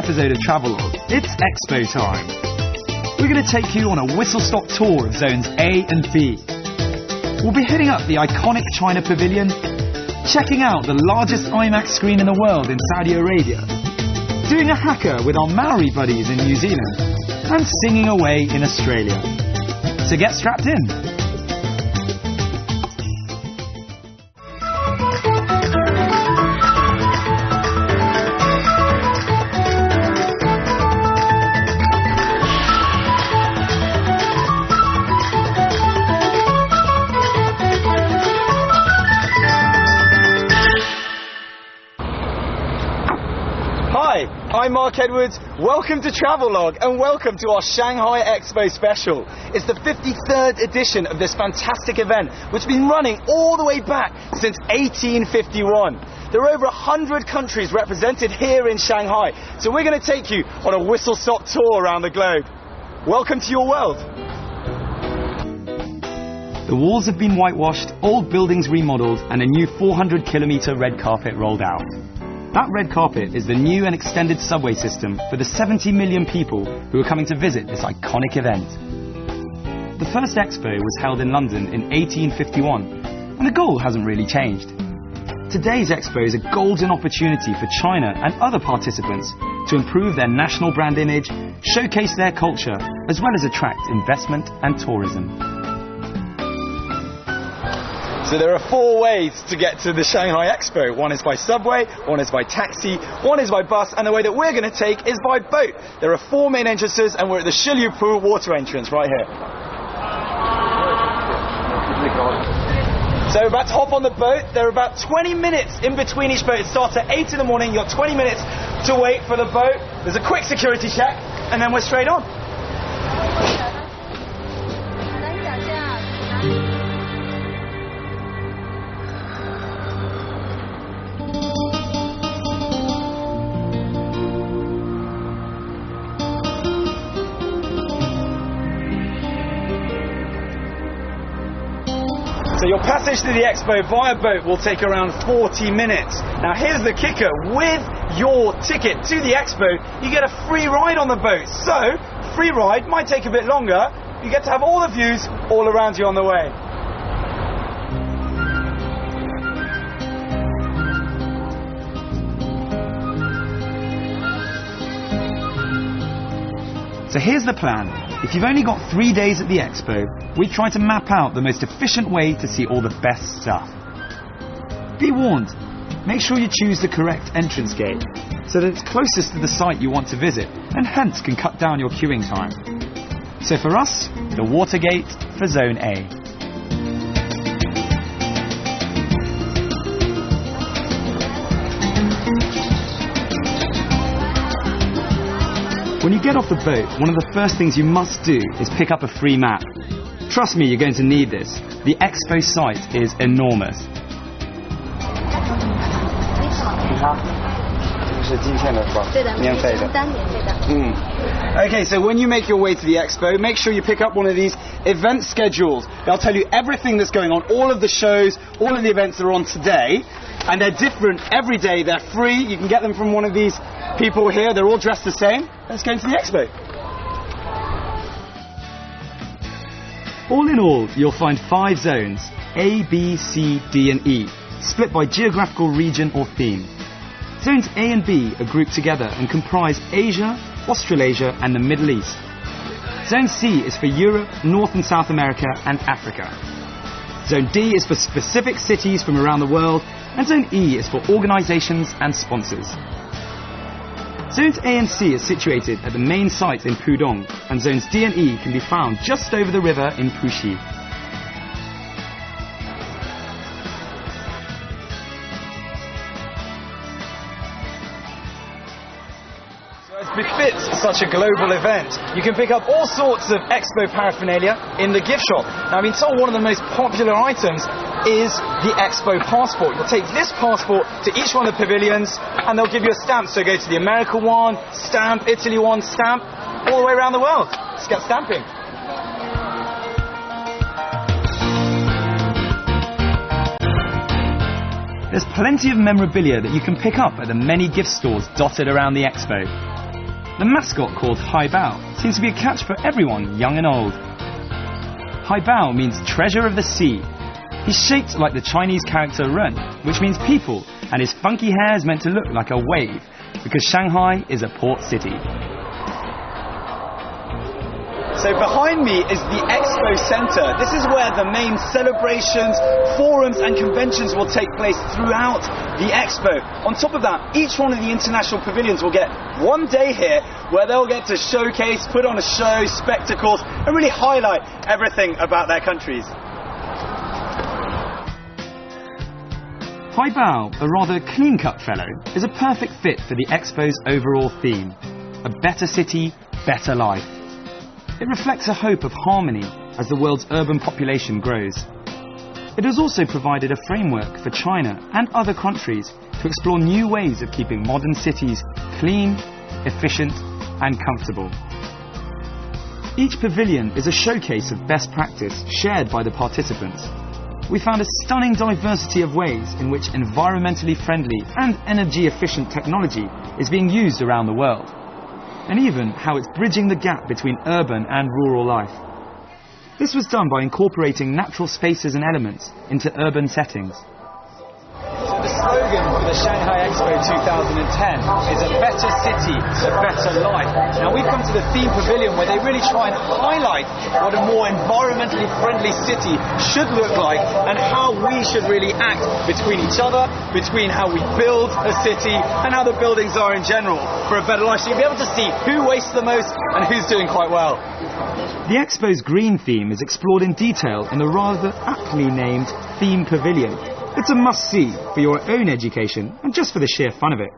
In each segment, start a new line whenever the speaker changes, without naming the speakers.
episode of Travelogue, it's Expo time. We're going to take you on a whistle-stop tour of Zones A and B. We'll be heading up the iconic China Pavilion, checking out the largest IMAX screen in the world in Saudi Arabia, doing a haka with our Maori buddies in New Zealand, and singing away in Australia. So get strapped in.
Hi, I'm Mark Edwards. Welcome to Travelogue and welcome to our Shanghai Expo special. It's the 53rd edition of this fantastic event, which has been running all the way back since 1851. There are over 100 countries represented here in Shanghai, so we're going to take you on a whistle-stop tour around the globe. Welcome to your world.
The walls have been whitewashed, old buildings remodeled, and a new 400-kilometre red carpet rolled out. That red carpet is the new and extended subway system for the 70 million people who are coming to visit this iconic event. The first Expo was held in London in 1851, and the goal hasn't really changed. Today's Expo is a golden opportunity for China and other participants to improve their national brand image, showcase their culture, as well as attract investment and tourism.
So there are 4 ways to get to the Shanghai Expo. One is by subway, one is by taxi, one is by bus, and the way that we're going to take is by boat. There are 4 main entrances, and we're at the Shiliu Pool water entrance right here. So we're about to hop on the boat. There are about 20 minutes in between each boat. It starts at 8 in the morning. You've got 20 minutes to wait for the boat. There's a quick security check, and then we're straight on. So your passage to the Expo via boat will take around 40 minutes. Now here's the kicker. With your ticket to the Expo, you get a free ride on the boat. So, free ride might take a bit longer. You get to have all the views all around you on the way.
So here's the plan. If you've only got 3 days at the Expo, we try to map out the most efficient way to see all the best stuff. Be warned, make sure you choose the correct entrance gate, so that it's closest to the site you want to visit, and hence can cut down your queuing time. So for us, the water gate for Zone A. When you get off the boat, one of the first things you must do is pick up a free map. Trust me, you're going to need this. The Expo site is enormous.
Okay, so when you make your way to the Expo, make sure you pick up one of these event schedules. They'll tell you everything that's going on, all of the shows, all of the events that are on today, and they're different every day. They're free. You can get them from one of these people here. They're all dressed the same. Let's go into the Expo.
All in all, you'll find 5 zones, A, B, C, D and E, split by geographical region or theme. Zones A and B are grouped together and comprise Asia, Australasia and the Middle East. Zone C is for Europe, North and South America and Africa. Zone D is for specific cities from around the world, and Zone E is for organisations and sponsors. Zones A and C are situated at the main site in Pudong, and Zones D and E can be found just over the river in Puxi.
As befits such a global event, you can pick up all sorts of Expo paraphernalia in the gift shop. Now, I've been told one of the most popular items is the Expo passport. You'll take this passport to each one of the pavilions and they'll give you a stamp. So go to the America one, stamp, Italy one, stamp, all the way around the world. Let's get stamping.
There's plenty of memorabilia that you can pick up at the many gift stores dotted around the Expo. The mascot, called Hai Bao, seems to be a catch for everyone, young and old. Hai Bao means treasure of the sea. He's shaped like the Chinese character Ren, which means people, and his funky hair is meant to look like a wave, because Shanghai is a port city.
So behind me is the Expo Center. This is where the main celebrations, forums and conventions will take place throughout the Expo. On top of that, each one of the international pavilions will get one day here where they'll get to showcase, put on a show, spectacles, and really highlight everything about their countries.
Hai Bao, a rather clean-cut fellow, is a perfect fit for the Expo's overall theme. A better city, better life. It reflects a hope of harmony as the world's urban population grows. It has also provided a framework for China and other countries to explore new ways of keeping modern cities clean, efficient and comfortable. Each pavilion is a showcase of best practice shared by the participants. We found a stunning diversity of ways in which environmentally friendly and energy efficient technology is being used around the world, and even how it's bridging the gap between urban and rural life. This was done by incorporating natural spaces and elements into urban settings.
So the slogan for the Shanghai Expo 2010 is a better city, a better life. Now we've come to the theme pavilion where they really try and highlight what a more environmentally friendly city should look like and how we should really act between each other, between how we build a city and how the buildings are in general for a better life. So you'll be able to see who wastes the most and who's doing quite well.
The Expo's green theme is explored in detail in the rather aptly named Theme Pavilion. It's a must-see for your own education and just for the sheer fun of it.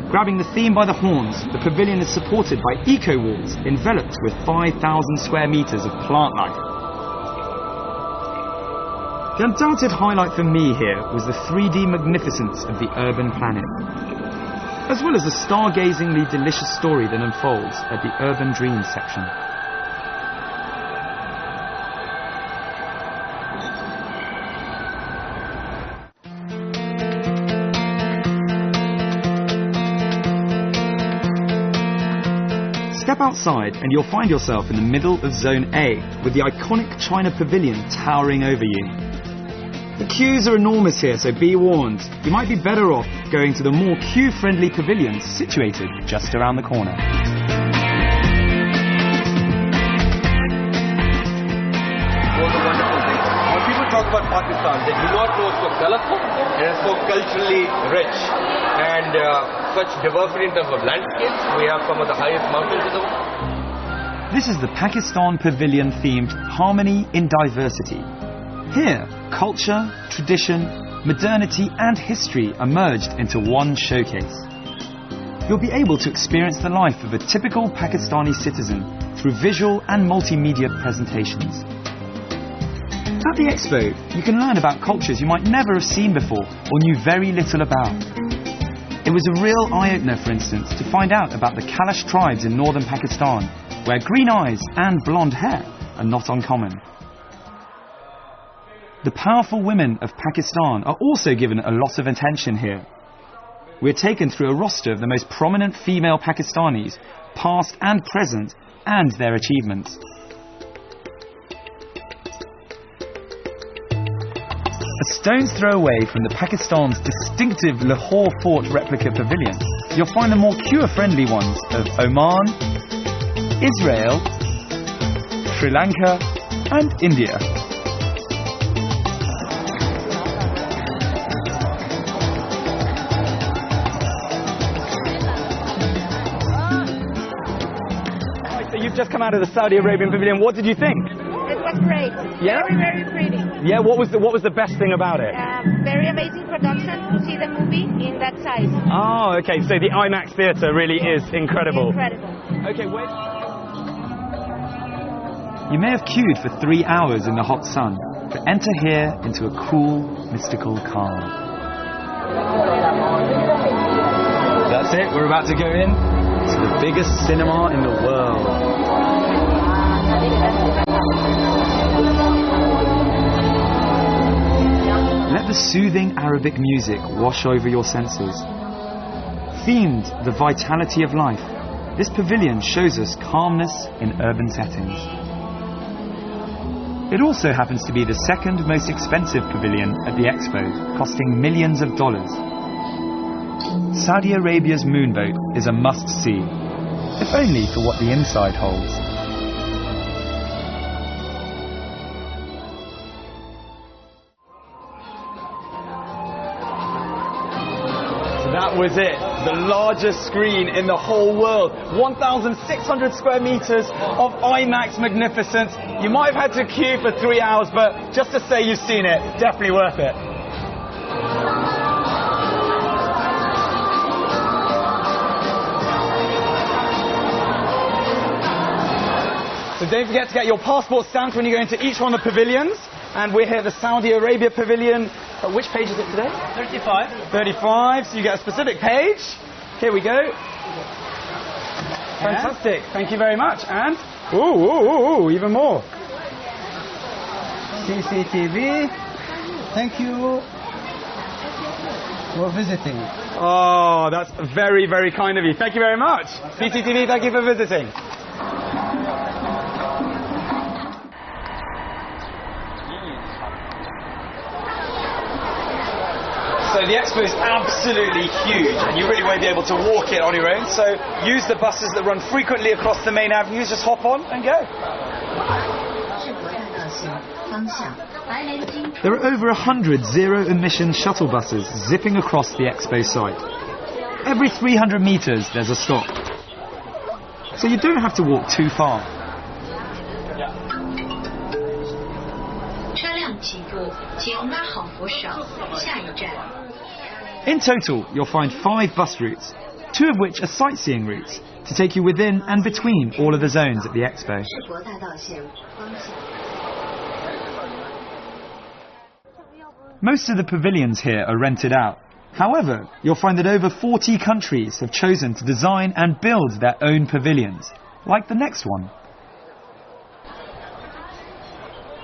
Grabbing the theme by the horns, the pavilion is supported by eco-walls enveloped with 5,000 square metres of plant life. The undoubted highlight for me here was the 3D magnificence of the urban planet, as well as the stargazingly delicious story that unfolds at the Urban Dreams section. Step outside and you'll find yourself in the middle of Zone A, with the iconic China Pavilion towering over you. The queues are enormous here, so be warned. You might be better off going to the more queue-friendly pavilions situated just around the corner.
Was a wonderful thing. When people talk about Pakistan, they do not know it's so colorful and it's so culturally rich. And such diversity in terms of landscapes. We have some of the highest mountains in the world.
This is the Pakistan Pavilion themed Harmony in Diversity. Here, culture, tradition, modernity and history are merged into one showcase. You'll be able to experience the life of a typical Pakistani citizen through visual and multimedia presentations. At the Expo, you can learn about cultures you might never have seen before or knew very little about. It was a real eye-opener, for instance, to find out about the Kalash tribes in northern Pakistan, where green eyes and blonde hair are not uncommon. The powerful women of Pakistan are also given a lot of attention here. We're taken through a roster of the most prominent female Pakistanis, past and present, and their achievements. A stone's throw away from the Pakistan's distinctive Lahore Fort replica pavilion, you'll find the more queue-friendly ones of Oman, Israel, Sri Lanka, and India. So you've just come out of the Saudi Arabian pavilion. What did you think?
It was great.
Yeah?
Very, very pretty.
Yeah, what was the best thing about it?
Very amazing production to see the movie in that size.
Oh, okay. So the IMAX theatre really is incredible.
Incredible.
Okay, wait. You may have queued for 3 hours in the hot sun, but enter here into a cool, mystical calm. That's it. We're about to go in to the biggest cinema in the world. Let the soothing Arabic music wash over your senses. Themed The Vitality of Life, this pavilion shows us calmness in urban settings. It also happens to be the second most expensive pavilion at the Expo, costing millions of dollars. Saudi Arabia's moonboat is a must-see, if only for what the inside holds.
That was it, the largest screen in the whole world. 1,600 square meters of IMAX magnificence. You might have had to queue for 3 hours, but just to say you've seen it, definitely worth it. So don't forget to get your passport stamped when you go into each one of the pavilions. And we're here at the Saudi Arabia pavilion. Which page is it today?
35.
35, so you get a specific page. Here we go. Fantastic, thank you very much. And, ooh, even more. CCTV.
Thank you for visiting.
Oh, that's very, very kind of you. Thank you very much. CCTV, thank you for visiting. So the expo is absolutely huge and you really won't be able to walk it on your own, so use the buses that run frequently across the main avenues, just hop on and go.
There are over 100 zero-emission shuttle buses zipping across the expo site. Every 300 meters there's a stop. So you don't have to walk too far. In total, you'll find 5 bus routes, 2 of which are sightseeing routes, to take you within and between all of the zones at the expo. Most of the pavilions here are rented out. However, you'll find that over 40 countries have chosen to design and build their own pavilions, like the next one.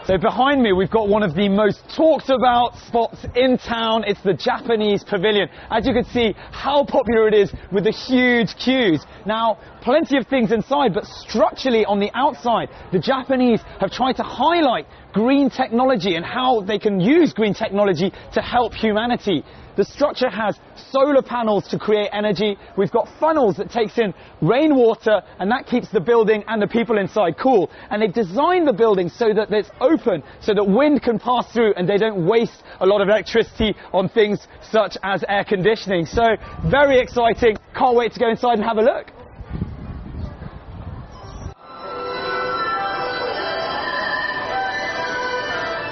So behind me we've got one of the most talked about spots in town. It's the Japanese pavilion. As you can see how popular it is with the huge queues. Now, plenty of things inside, but structurally on the outside, the Japanese have tried to highlight green technology and how they can use green technology to help humanity. The structure has solar panels to create energy. We've got funnels that takes in rainwater and that keeps the building and the people inside cool. And they've designed the building so that it's open, so that wind can pass through and they don't waste a lot of electricity on things such as air conditioning. So very exciting. Can't wait to go inside and have a look.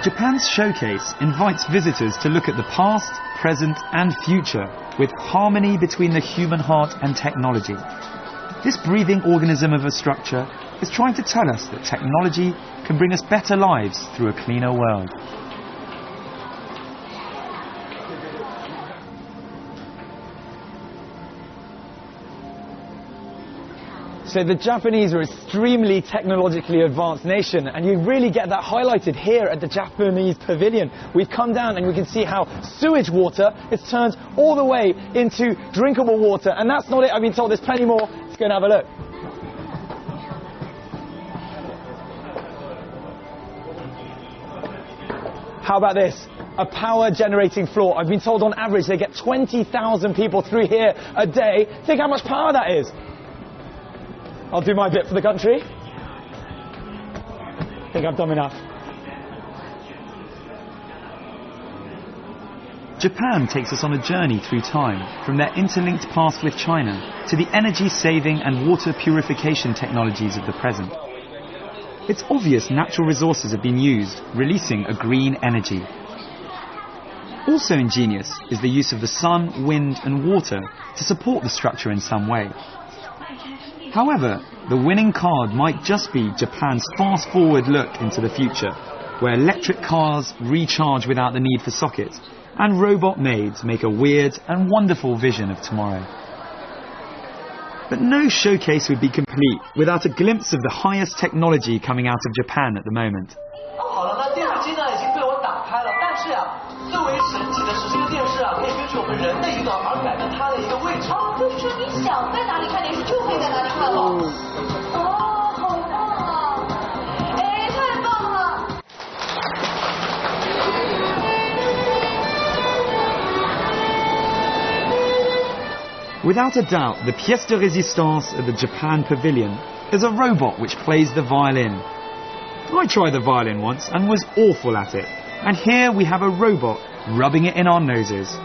Japan's showcase invites visitors to look at the past, present and future with harmony between the human heart and technology. This breathing organism of a structure is trying to tell us that technology can bring us better lives through a cleaner world.
So the Japanese are an extremely technologically advanced nation, and you really get that highlighted here at the Japanese pavilion. We've come down and we can see how sewage water is turned all the way into drinkable water. And that's not it, I've been told there's plenty more. Let's go and have a look. How about this? A power generating floor. I've been told on average they get 20,000 people through here a day. Think how much power that is. I'll do my bit for the country. I think I've done enough.
Japan takes us on a journey through time, from their interlinked past with China to the energy-saving and water purification technologies of the present. It's obvious natural resources have been used, releasing a green energy. Also ingenious is the use of the sun, wind and water to support the structure in some way. However, the winning card might just be Japan's fast-forward look into the future, where electric cars recharge without the need for sockets, and robot maids make a weird and wonderful vision of tomorrow. But no showcase would be complete without a glimpse of the highest technology coming out of Japan at the moment.
最为神奇的是，这个电视啊，可以根据我们人的移动而改变它的一个位置。
哦，就是你想在哪里看电视，就可以在哪里看了。哦，好棒啊！哎，太棒了！
Without a doubt, the pièce de résistance at the Japan Pavilion is a robot which plays the violin. I tried the violin once and was awful at it, and here we have a robot rubbing it in our noses.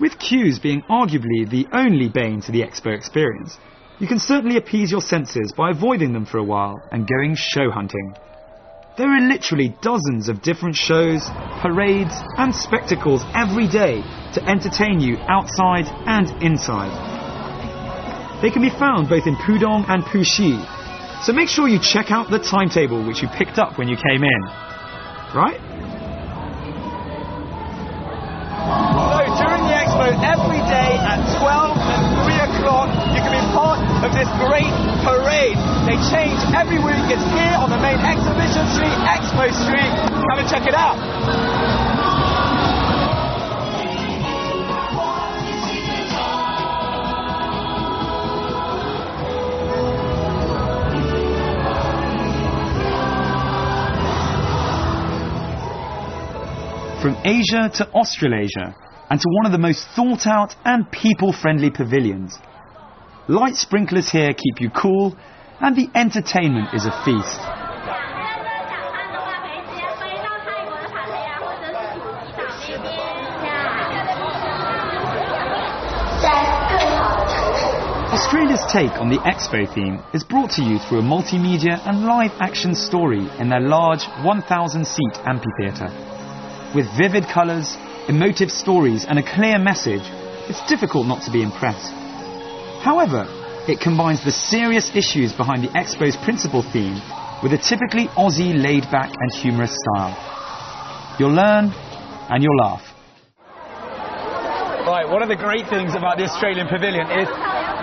With queues being arguably the only bane to the expo experience, you can certainly appease your senses by avoiding them for a while and going show hunting. There are literally dozens of different shows, parades and spectacles every day to entertain you outside and inside. They can be found both in Pudong and Puxi, so make sure you check out the timetable which you picked up when you came in. Right?
So during the expo, every day at 12 and 3 o'clock, you can be part of this great parade. They change every week. It's here on the main exhibition street, Expo Street. Come and check it out.
From Asia to Australasia, and to one of the most thought out and people-friendly pavilions. Light sprinklers here keep you cool, and the entertainment is a feast. Australia's take on the Expo theme is brought to you through a multimedia and live action story in their large 1,000-seat amphitheatre. With vivid colours, emotive stories and a clear message, it's difficult not to be impressed. However, it combines the serious issues behind the Expo's principal theme with a typically Aussie laid-back and humorous style. You'll learn and you'll laugh.
Right, one of the great things about the Australian Pavilion is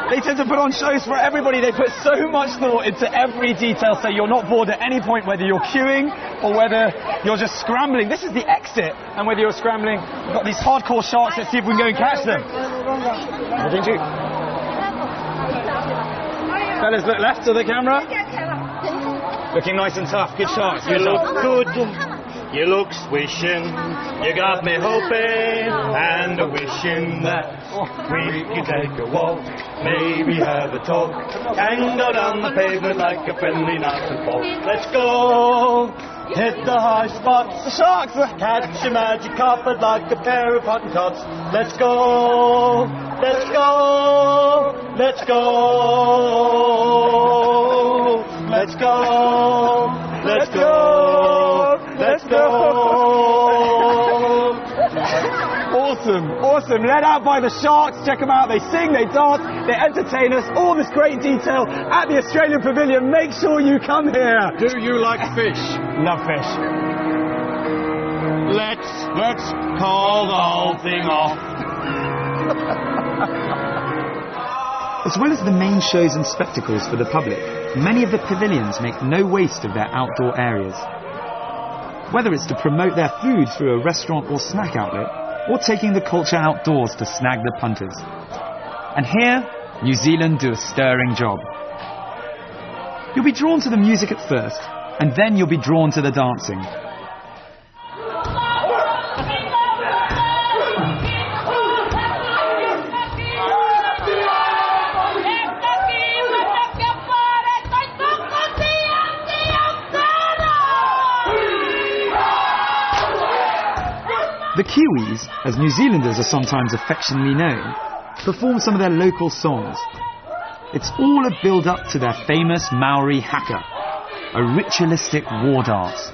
they tend to put on shows for everybody. They put so much thought into every detail, so you're not bored at any point, whether you're queuing or whether you're just scrambling. This is the exit, and whether you're scrambling, we've got these hardcore sharks. Let's see if we can go and catch them. Fellas, look left to the camera. Looking nice and tough. Good sharks.
You look good. You look swishing. You got me hoping and a wishing that we can take a walk, maybe have a talk, and go down the pavement like a friendly night and fall. Let's go, hit the high spots, the sharks, catch a magic carpet like a pair of Hottentots. Let's go, let's go, let's go, let's go, let's go, let's go.
Awesome, awesome. Led out by the sharks. Check them out. They sing, they dance, they entertain us. All this great detail at the Australian Pavilion. Make sure you come here.
Do you like fish?
Love fish.
Let's call the whole thing off.
As well as the main shows and spectacles for the public, many of the pavilions make no waste of their outdoor areas. Whether it's to promote their food through a restaurant or snack outlet, or taking the culture outdoors to snag the punters. And here, New Zealand do a stirring job. You'll be drawn to the music at first, and then you'll be drawn to the dancing. The Kiwis, as New Zealanders are sometimes affectionately known, perform some of their local songs. It's all a build-up to their famous Maori haka, a ritualistic war dance.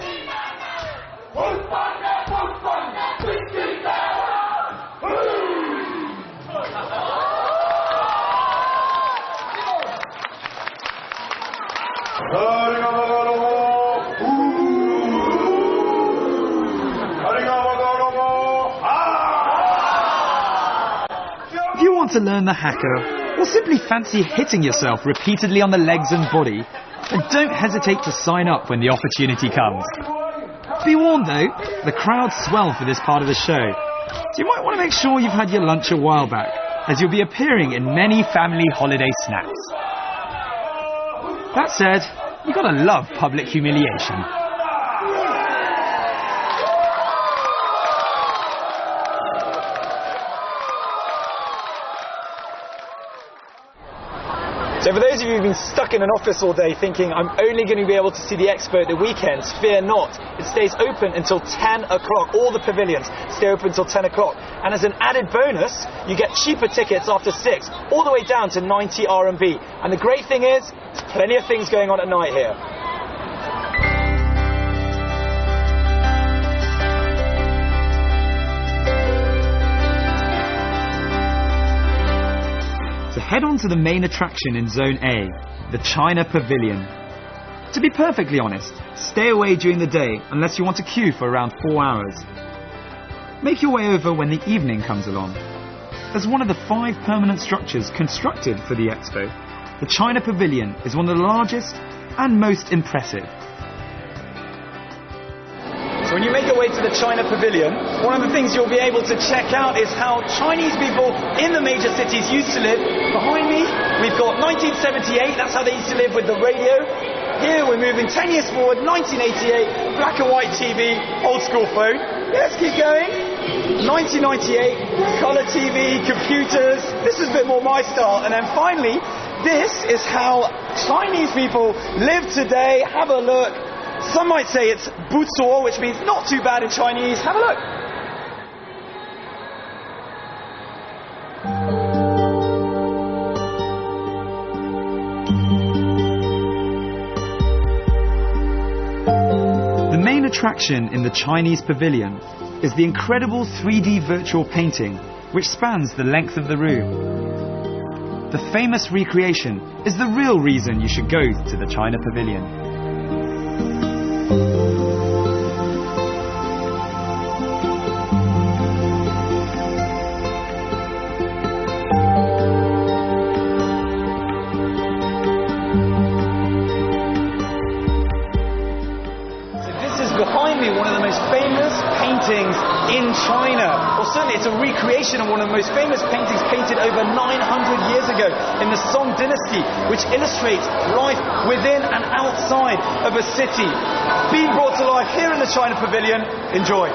If you want to learn the haka, or simply fancy hitting yourself repeatedly on the legs and body, And don't hesitate to sign up when the opportunity comes. Be warned though, the crowds swell for this part of the show, so you might want to make sure you've had your lunch a while back, as you'll be appearing in many family holiday snacks. That said, you gotta love public humiliation.
So for those of you who've been stuck in an office all day thinking, I'm only going to be able to see the expo at the weekends, fear not. It stays open until 10 o'clock. All the pavilions stay open until 10 o'clock. And as an added bonus, you get cheaper tickets after 6, all the way down to 90 RMB. And the great thing is, there's plenty of things going on at night here.
So head on to the main attraction in Zone A, the China Pavilion. To be perfectly honest, stay away during the day unless you want to queue for around 4 hours. Make your way over when the evening comes along. As one of the 5 permanent structures constructed for the expo, the China Pavilion is one of the largest and most impressive.
So when you make your way to the China Pavilion, one of the things you'll be able to check out is how Chinese people in the major cities used to live. Behind me, we've got 1978, that's how they used to live with the radio. Here we're moving 10 years forward, 1988, black and white TV, old school phone. Let's keep going. 1998, colour TV, computers. This is a bit more my style. And then finally, this is how Chinese people live today. Have a look. Some might say it's buzuo, which means not too bad in Chinese. Have a look.
The main attraction in the Chinese Pavilion is the incredible 3D virtual painting, which spans the length of the room. The famous recreation is the real reason you should go to the China Pavilion.
Behind me, one of the most famous paintings in China. Well, certainly it's a recreation of one of the most famous paintings painted over 900 years ago in the Song Dynasty, which illustrates life within and outside of a city. Being brought to life here in the China Pavilion. Enjoy.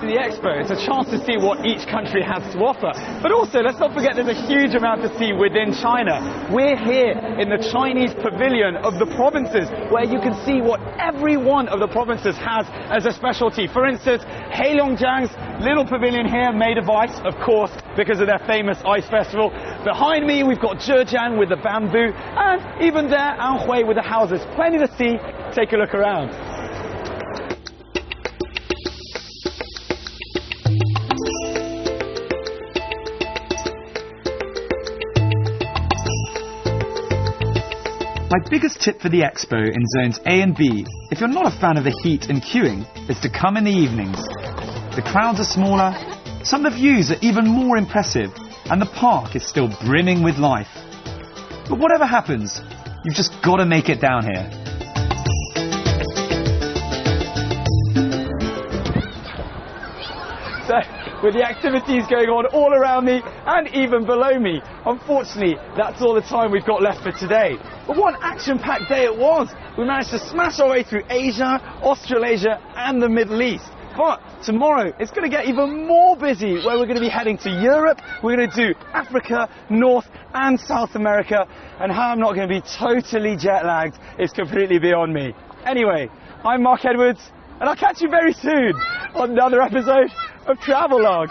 The expo, it's a chance to see what each country has to offer. But also, let's not forget there's a huge amount to see within China. We're here in the Chinese Pavilion of the provinces, where you can see what every one of the provinces has as a specialty. For instance, Heilongjiang's little pavilion here made of ice, of course, because of their famous ice festival. Behind me, we've got Zhejiang with the bamboo, and even there, Anhui with the houses. Plenty to see. Take a look around.
My biggest tip for the expo in zones A and B, if you're not a fan of the heat and queuing, is to come in the evenings. The crowds are smaller, some of the views are even more impressive, and the park is still brimming with life. But whatever happens, you've just got to make it down here.
So, with the activities going on all around me and even below me, unfortunately, that's all the time we've got left for today. But what an action-packed day it was! We managed to smash our way through Asia, Australasia and the Middle East. But tomorrow, it's going to get even more busy, where we're going to be heading to Europe, we're going to do Africa, North and South America, and how I'm not going to be totally jet-lagged is completely beyond me. Anyway, I'm Mark Edwards, and I'll catch you very soon on another episode of Travelogue.